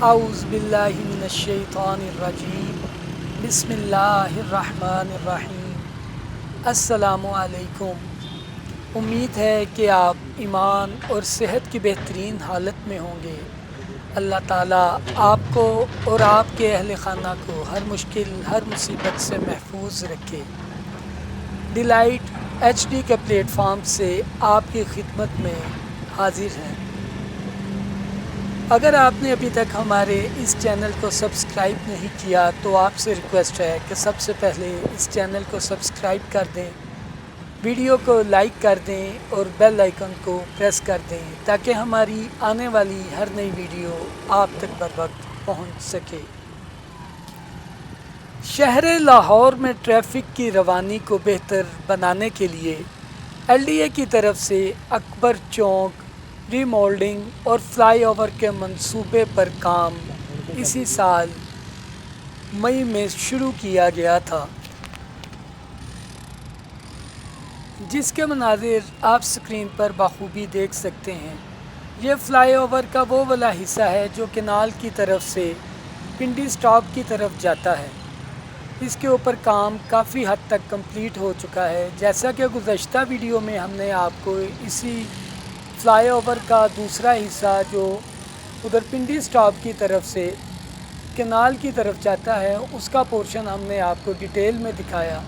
اعوذ باللہ من الشیطان الرجیم بسم اللہ الرحمن الرحیم۔ السلام علیکم۔ امید ہے کہ آپ ایمان اور صحت کی بہترین حالت میں ہوں گے۔ اللہ تعالیٰ آپ کو اور آپ کے اہل خانہ کو ہر مشکل ہر مصیبت سے محفوظ رکھے۔ ڈیلائٹ HD کے پلیٹ فارم سے آپ کی خدمت میں حاضر ہیں۔ اگر آپ نے ابھی تک ہمارے اس چینل کو سبسکرائب نہیں کیا تو آپ سے ریکویسٹ ہے کہ سب سے پہلے اس چینل کو سبسکرائب کر دیں، ویڈیو کو لائک کر دیں اور بیل آئیکن کو پریس کر دیں تاکہ ہماری آنے والی ہر نئی ویڈیو آپ تک بر وقت پہنچ سکے۔ شہر لاہور میں ٹریفک کی روانی کو بہتر بنانے کے لیے LDA کی طرف سے اکبر چوک ری مولڈنگ اور فلائی اوور کے منصوبے پر کام اسی سال مئی میں شروع کیا گیا تھا، جس کے مناظر آپ سکرین پر بخوبی دیکھ سکتے ہیں۔ یہ فلائی اوور کا وہ والا حصہ ہے جو کینال کی طرف سے پنڈی سٹاپ کی طرف جاتا ہے۔ اس کے اوپر کام کافی حد تک کمپلیٹ ہو چکا ہے، جیسا کہ گزشتہ ویڈیو میں ہم نے آپ کو اسی فلائی اوور کا دوسرا حصہ جو ادھر پنڈی سٹاپ کی طرف سے کینال کی طرف جاتا ہے اس کا پورشن ہم نے آپ کو ڈیٹیل میں دکھایا۔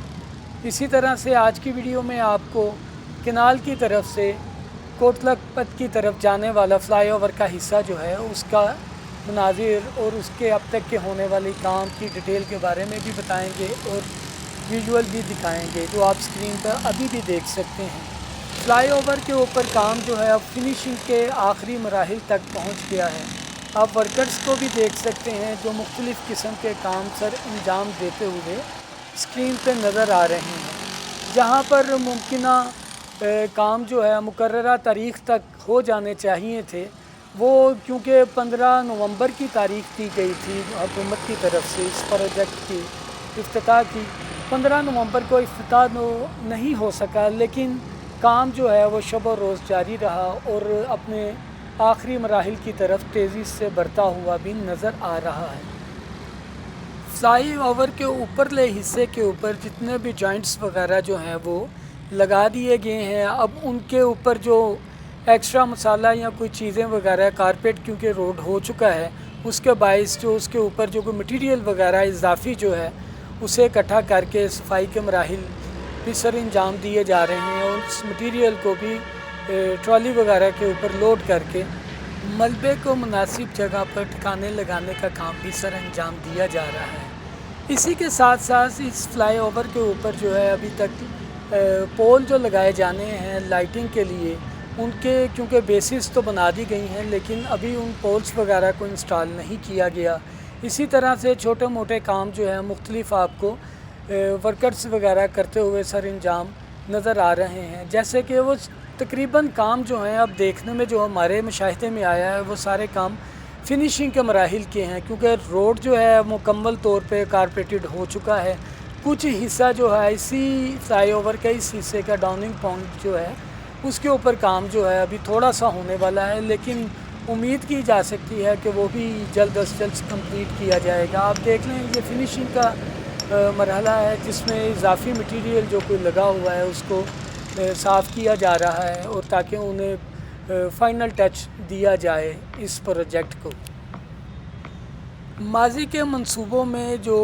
اسی طرح سے آج کی ویڈیو میں آپ کو کینال کی طرف سے کوٹلک پت کی طرف جانے والا فلائی اوور کا حصہ جو ہے اس کا مناظر اور اس کے اب تک کے ہونے والے کام کی ڈیٹیل کے بارے میں بھی بتائیں گے اور ویژول بھی دکھائیں گے جو آپ سکرین پر ابھی بھی دیکھ سکتے ہیں۔ فلائی اوور کے اوپر کام جو ہے اب فنیشنگ کے آخری مراحل تک پہنچ گیا ہے۔ آپ ورکرز کو بھی دیکھ سکتے ہیں جو مختلف قسم کے کام سر انجام دیتے ہوئے اسکرین پہ نظر آ رہے ہیں۔ جہاں پر ممکنہ کام جو ہے مقررہ تاریخ تک ہو جانے چاہیے تھے، وہ کیونکہ 15 نومبر کی تاریخ دی گئی تھی حکومت کی طرف سے اس پروجیکٹ کی افتتاح کی، 15 نومبر کو افتتاح نہیں ہو سکا، لیکن کام جو ہے وہ شب و روز جاری رہا اور اپنے آخری مراحل کی طرف تیزی سے بڑھتا ہوا بھی نظر آ رہا ہے۔ فلائی اوور کے اوپرلے حصے کے اوپر جتنے بھی جوائنٹس وغیرہ جو ہیں وہ لگا دیے گئے ہیں۔ اب ان کے اوپر جو ایکسٹرا مسالہ یا کوئی چیزیں وغیرہ کارپیٹ کیونکہ روڈ ہو چکا ہے اس کے باعث جو اس کے اوپر جو کوئی مٹیریل وغیرہ اضافی جو ہے اسے اکٹھا کر کے صفائی کے مراحل بھی سر انجام دیے جا رہے ہیں اور اس مٹیریل کو بھی ٹرالی وغیرہ کے اوپر لوڈ کر کے ملبے کو مناسب جگہ پر ٹھکانے لگانے کا کام بھی سر انجام دیا جا رہا ہے۔ اسی کے ساتھ ساتھ اس فلائی اوور کے اوپر جو ہے ابھی تک پول جو لگائے جانے ہیں لائٹنگ کے لیے ان کے کیونکہ بیسس تو بنا دی گئی ہیں لیکن ابھی ان پولز وغیرہ کو انسٹال نہیں کیا گیا۔ اسی طرح سے چھوٹے موٹے کام جو ہیں مختلف آپ کو ورکرز وغیرہ کرتے ہوئے سر انجام نظر آ رہے ہیں، جیسے کہ وہ تقریباً کام جو ہیں اب دیکھنے میں جو ہمارے مشاہدے میں آیا ہے وہ سارے کام فنیشنگ کے مراحل کے ہیں، کیونکہ روڈ جو ہے مکمل طور پہ کارپیٹڈ ہو چکا ہے۔ کچھ حصہ جو ہے اسی فلائی اوور کا اس حصے کا ڈاؤننگ پوائنٹ جو ہے اس کے اوپر کام جو ہے ابھی تھوڑا سا ہونے والا ہے، لیکن امید کی جا سکتی ہے کہ وہ بھی جلد از جلد کمپلیٹ کیا جائے گا۔ آپ دیکھ لیں یہ فنیشنگ کا مرحلہ ہے جس میں اضافی مٹیریل جو کوئی لگا ہوا ہے اس کو صاف کیا جا رہا ہے اور تاکہ انہیں فائنل ٹچ دیا جائے اس پروجیکٹ کو۔ ماضی کے منصوبوں میں جو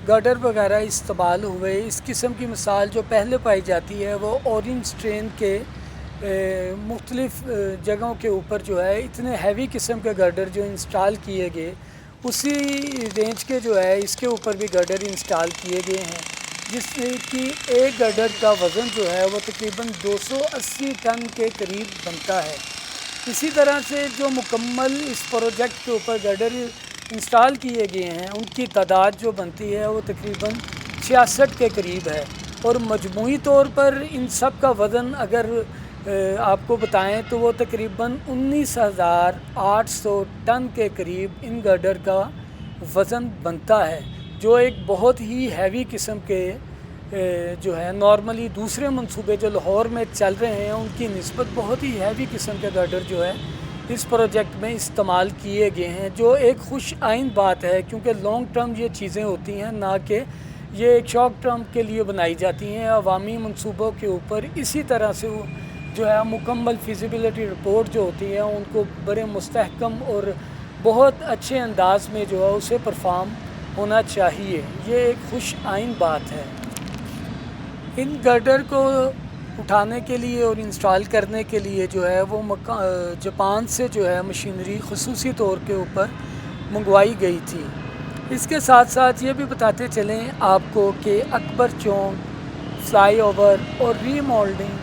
گرڈر وغیرہ استعمال ہوئے اس قسم کی مثال جو پہلے پائی جاتی ہے وہ اورنج ٹرین کے مختلف جگہوں کے اوپر جو ہے اتنے ہیوی قسم کے گرڈر جو انسٹال کیے گئے اسی رینج کے جو ہے اس کے اوپر بھی گرڈر انسٹال کیے گئے ہیں، جس کی ایک گرڈر کا وزن جو ہے وہ تقریباً 280 ٹن کے قریب بنتا ہے۔ اسی طرح سے جو مکمل اس پروجیکٹ کے اوپر گرڈر انسٹال کیے گئے ہیں ان کی تعداد جو بنتی ہے وہ تقریباً 66 کے قریب ہے، اور مجموعی طور پر ان سب کا وزن اگر آپ کو بتائیں تو وہ تقریباً 19,800 ٹن کے قریب ان گرڈر کا وزن بنتا ہے، جو ایک بہت ہی ہیوی قسم کے جو ہے نارملی دوسرے منصوبے جو لاہور میں چل رہے ہیں ان کی نسبت بہت ہی ہیوی قسم کے گرڈر جو ہے اس پروجیکٹ میں استعمال کیے گئے ہیں، جو ایک خوش آئند بات ہے، کیونکہ لانگ ٹرم یہ چیزیں ہوتی ہیں، نہ کہ یہ ایک شارٹ ٹرم کے لیے بنائی جاتی ہیں۔ عوامی منصوبوں کے اوپر اسی طرح سے جو ہے مکمل فیزیبلٹی رپورٹ جو ہوتی ہے ان کو بڑے مستحکم اور بہت اچھے انداز میں جو ہے اسے پرفارم ہونا چاہیے۔ یہ ایک خوش آئند بات ہے۔ ان گرڈر کو اٹھانے کے لیے اور انسٹال کرنے کے لیے جو ہے وہ جاپان سے جو ہے مشینری خصوصی طور کے اوپر منگوائی گئی تھی۔ اس کے ساتھ ساتھ یہ بھی بتاتے چلیں آپ کو کہ اکبر چوک فلائی اوور اور ری مولڈنگ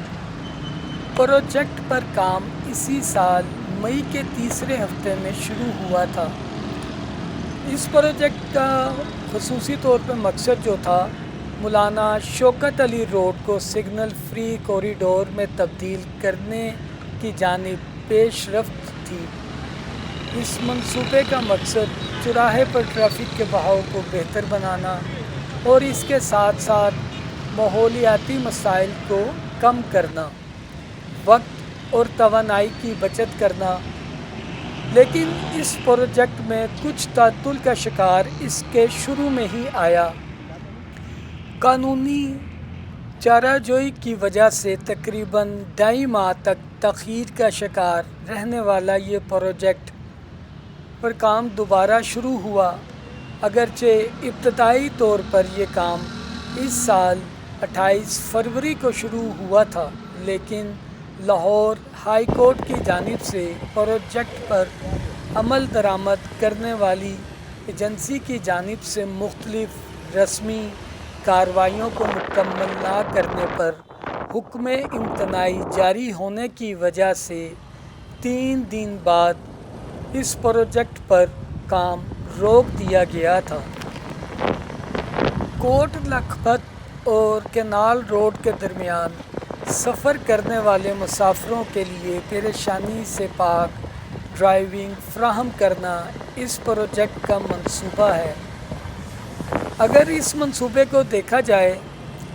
پروجیکٹ پر کام اسی سال مئی کے تیسرے ہفتے میں شروع ہوا تھا۔ اس پروجیکٹ کا خصوصی طور پہ مقصد جو تھا مولانا شوکت علی روڈ کو سگنل فری کوریڈور میں تبدیل کرنے کی جانب پیش رفت تھی۔ اس منصوبے کا مقصد چوراہے پر ٹریفک کے بہاؤ کو بہتر بنانا اور اس کے ساتھ ساتھ ماحولیاتی مسائل کو کم کرنا، وقت اور توانائی کی بچت کرنا، لیکن اس پروجیکٹ میں کچھ تعطل کا شکار اس کے شروع میں ہی آیا۔ قانونی چارہ جوئی کی وجہ سے تقریباً 2.5 ماہ تک تاخیر کا شکار رہنے والا یہ پروجیکٹ پر کام دوبارہ شروع ہوا۔ اگرچہ ابتدائی طور پر یہ کام اس سال 28 فروری کو شروع ہوا تھا، لیکن لاہور ہائی کورٹ کی جانب سے پروجیکٹ پر عمل درآمد کرنے والی ایجنسی کی جانب سے مختلف رسمی کارروائیوں کو مکمل نہ کرنے پر حکم امتناعی جاری ہونے کی وجہ سے 3 دن بعد اس پروجیکٹ پر کام روک دیا گیا تھا۔ کوٹ لکھپت اور کینال روڈ کے درمیان سفر کرنے والے مسافروں کے لیے پریشانی سے پاک ڈرائیونگ فراہم کرنا اس پروجیکٹ کا منصوبہ ہے۔ اگر اس منصوبے کو دیکھا جائے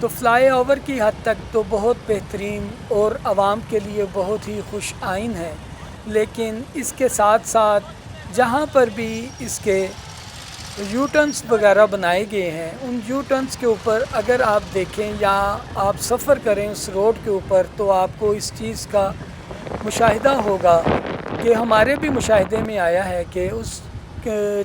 تو فلائی اوور کی حد تک تو بہت بہترین اور عوام کے لیے بہت ہی خوش آئند ہے، لیکن اس کے ساتھ ساتھ جہاں پر بھی اس کے یو ٹرنس وغیرہ بنائے گئے ہیں، ان یو ٹرنس کے اوپر اگر آپ دیکھیں یا آپ سفر کریں اس روڈ کے اوپر تو آپ کو اس چیز کا مشاہدہ ہوگا کہ ہمارے بھی مشاہدے میں آیا ہے کہ اس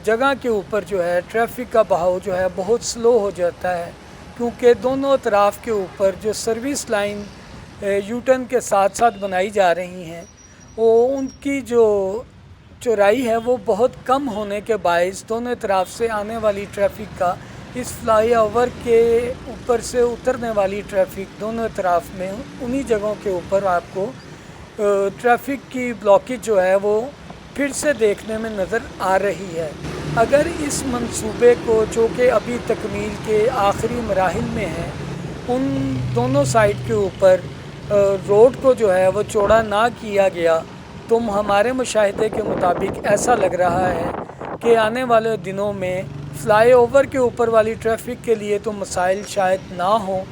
جگہ کے اوپر جو ہے ٹریفک کا بہاؤ جو ہے بہت سلو ہو جاتا ہے، کیونکہ دونوں اطراف کے اوپر جو سروس لائن یو ٹرن کے ساتھ ساتھ بنائی جا رہی ہیں وہ ان کی جو چوڑائی ہے وہ بہت کم ہونے کے باعث دونوں اطراف سے آنے والی ٹریفک کا اس فلائی اوور کے اوپر سے اترنے والی ٹریفک دونوں اطراف میں انہی جگہوں کے اوپر آپ کو ٹریفک کی بلاکیج جو ہے وہ پھر سے دیکھنے میں نظر آ رہی ہے۔ اگر اس منصوبے کو جو کہ ابھی تکمیل کے آخری مراحل میں ہے، ان دونوں سائڈ کے اوپر روڈ کو جو ہے وہ چوڑا نہ کیا گیا تو ہمارے مشاہدے کے مطابق ایسا لگ رہا ہے کہ آنے والے دنوں میں فلائی اوور کے اوپر والی ٹریفک کے لیے تو مسائل شاید نہ ہوں،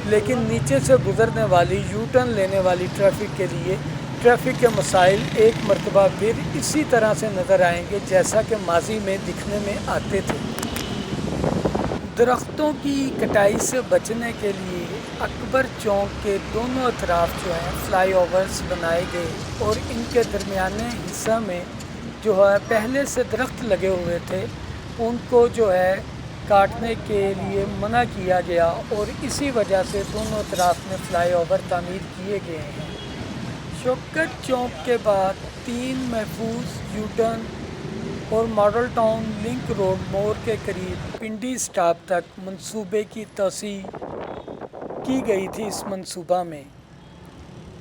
لیکن نیچے سے گزرنے والی یو ٹرن لینے والی ٹریفک کے لیے ٹریفک کے مسائل ایک مرتبہ پھر اسی طرح سے نظر آئیں گے جیسا کہ ماضی میں دکھنے میں آتے تھے۔ درختوں کی کٹائی سے بچنے کے لیے اکبر چوک کے دونوں اطراف جو ہیں فلائی اوورز بنائے گئے اور ان کے درمیانے حصہ میں جو ہے پہلے سے درخت لگے ہوئے تھے ان کو جو ہے کاٹنے کے لیے منع کیا گیا اور اسی وجہ سے دونوں اطراف میں فلائی اوور تعمیر کیے گئے ہیں۔ شوکت چوک کے بعد 3 محفوظ یو ٹرن اور ماڈل ٹاؤن لنک روڈ موڑ کے قریب پنڈی اسٹاپ تک منصوبے کی توسیع کی گئی تھی۔ اس منصوبہ میں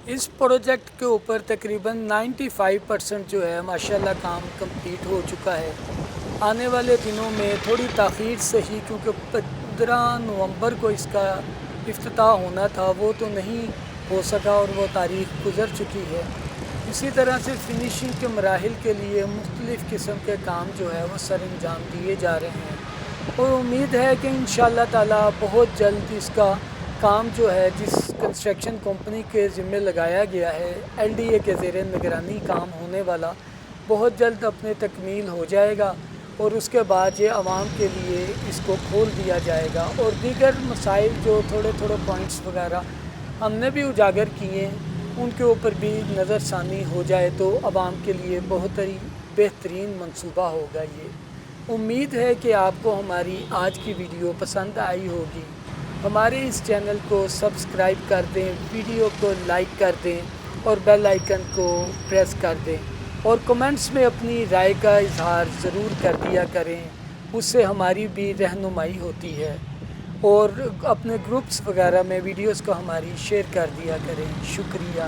اس پروجیکٹ کے اوپر تقریباً 95% جو ہے ماشاءاللہ کام کمپلیٹ ہو چکا ہے۔ آنے والے دنوں میں تھوڑی تاخیر سے ہی، کیونکہ 15 نومبر کو اس کا افتتاح ہونا تھا، وہ تو نہیں ہو سکا اور وہ تاریخ گزر چکی ہے۔ اسی طرح سے فنیشنگ کے مراحل کے لیے مختلف قسم کے کام جو ہے وہ سر انجام دیے جا رہے ہیں اور امید ہے کہ انشاءاللہ تعالی بہت جلد اس کا کام جو ہے جس کنسٹرکشن کمپنی کے ذمہ لگایا گیا ہے LDA کے زیر نگرانی کام ہونے والا بہت جلد اپنے تکمیل ہو جائے گا اور اس کے بعد یہ عوام کے لیے اس کو کھول دیا جائے گا، اور دیگر مسائل جو تھوڑے پوائنٹس وغیرہ ہم نے بھی اجاگر کیے ہیں ان کے اوپر بھی نظر ثانی ہو جائے تو عوام کے لیے بہت ہی بہترین منصوبہ ہوگا۔ یہ امید ہے کہ آپ کو ہماری آج کی ویڈیو پسند آئی ہوگی۔ ہمارے اس چینل کو سبسکرائب کر دیں، ویڈیو کو لائک کر دیں اور بیل آئیکن کو پریس کر دیں، اور کمنٹس میں اپنی رائے کا اظہار ضرور کر دیا کریں، اس سے ہماری بھی رہنمائی ہوتی ہے، اور اپنے گروپس وغیرہ میں ویڈیوز کو ہماری شیئر کر دیا کریں۔ شکریہ۔